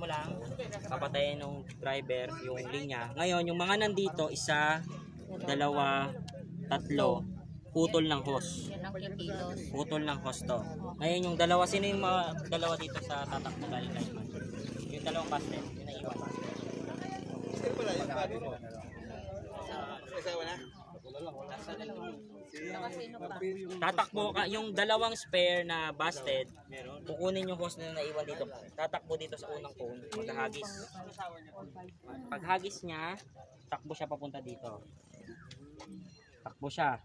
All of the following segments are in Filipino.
mo lang, papatayin ng driver yung linya. Ngayon, yung mga nandito, isa, dalawa, tatlo, putol ng hose. Yan ang kikilos. Putol ng hose to. Ngayon, yung dalawa, sino yung mga dalawa dito sa tatakbo galing lineman? Yung dalawang basket, yung naiwan. Tatakbo ka, yung dalawang spare na busted, kukunin yung hose na naiwan dito. Tatakbo dito sa unang cone, maghahagis. Paghagis niya, takbo siya papunta dito. Takbo siya.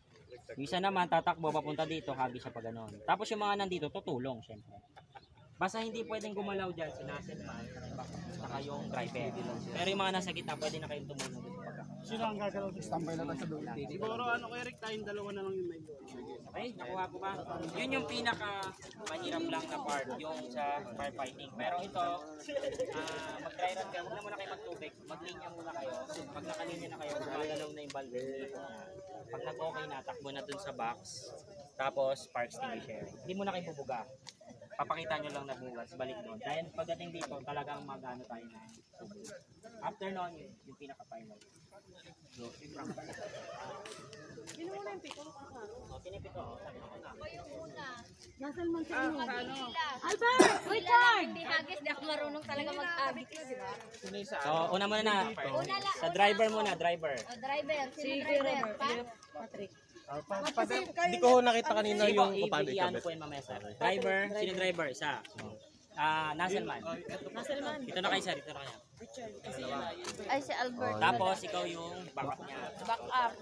Yung isa naman, tatakbo papunta dito, hagis siya pa ganon. Tapos yung mga nandito, tutulong syempre. Basta hindi pwedeng gumalaw dyan, sinasin man, saka yung driver. Pero yung mga nasa gitna, pwede na kayong tumulong. Sino ang gagalaw? Standby lang sa doon. Siguro ano kay Rick, tayong dalawa na lang yung may doon. Okay, nakuha ko ba? Yun yung pinaka mahirap lang na part, yung sa firefighting. Pero ito, mag-dry run kayo, huwag na muna kayo magtubig. Maglinya muna kayo. Pag nakalinya na kayo, gumagalaw na yung valve. Pag nag-okay na, takbo na dun sa box. Tapos, spark extinguisher. Hindi muna kayo bubuga. Papakita nyo lang na bugas, balik doon. Dahil pagdating dito, talagang mag-ano tayo na. After nun, yung pinaka-final. Sino muna yung pito? Pinipito. Nasaan man siya? Albert! Wait, Lord! Hindi hagis, di ako marunong talaga mag-agis. So, una muna na. Sa driver muna, driver. Driver, sino driver? Patrick. Hindi ko nakita kanina yung kapano i-ano po yung mamaya sir. Driver, sino driver? Isa. Naselman. Naselman. Dito na kayo sir, dito na kayo. Ay, si Albert. Tapos, ikaw yung backup niya. Back up.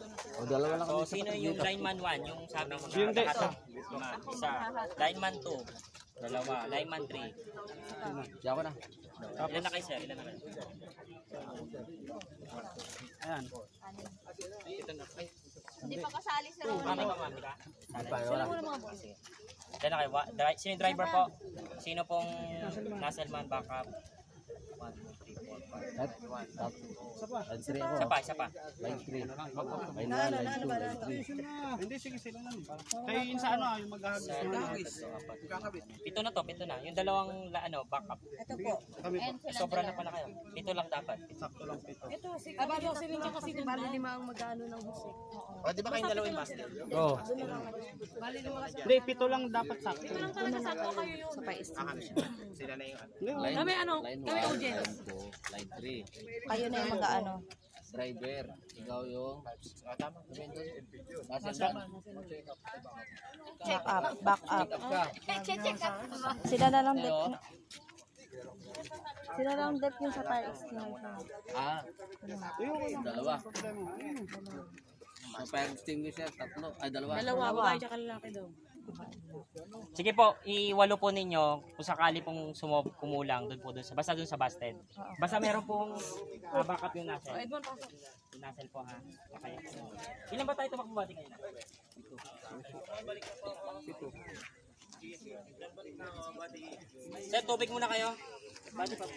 O, dalawa lang So, sino yung lineman 1? Yung sabi mo na lahat. Isa. Lineman 2. Dalawa. Lineman 3. Diyan ko na. Ilan na kayo sir? Ilan na kayo? Ayan. Ito na. Ay, Hindi pa kasali si Ron. mami ka, mami ka. Wala. Ilan na kayo? Sino yung driver po? Sino pong Naselman backup? 1, 2, 3, 4, 5. Isa pa, isa pa. Line 3. Line 1, line 2, line 3. Hindi, sige sila lang. Kayo yun sa ano, yung maghahagis. Pito na to, pito na. Yung dalawang backup. Ito po. Sobra na pala kayo. Pito lang dapat. Sakto lang pito. Ito, bago sila niya kasi bali lima ang mag-ano ng husik. O, di ba kayong dalawang master? Oo. Bali lima kasi. Hindi, pito lang dapat sakto. Ito lang talaga sakto kayo yung sa pais. Sila na yung Kami ano, kami audience. Line 3. Kayo na yung mag-ano. Driver. Ikaw yung... Tama. Back up, back up. Check up ka. Check up. Sila na lang dip. Sila lang dip yung sa fire extinguisher. Dalawa. Sa fire extinguisher, tatlo. Ay, dalawa. Dalawa, babae tsaka lalaki daw. Sige po, iwalo po ninyo kung sakali pong kumulang doon po doon sa basta doon sa busted. Basta meron pong backup yung nasel. Edmond, pasok. Yung nasel po ha. Okay. Ilan ba tayo tumakbo ba kanina? Pito. Sir, tubig muna kayo. Bati pa.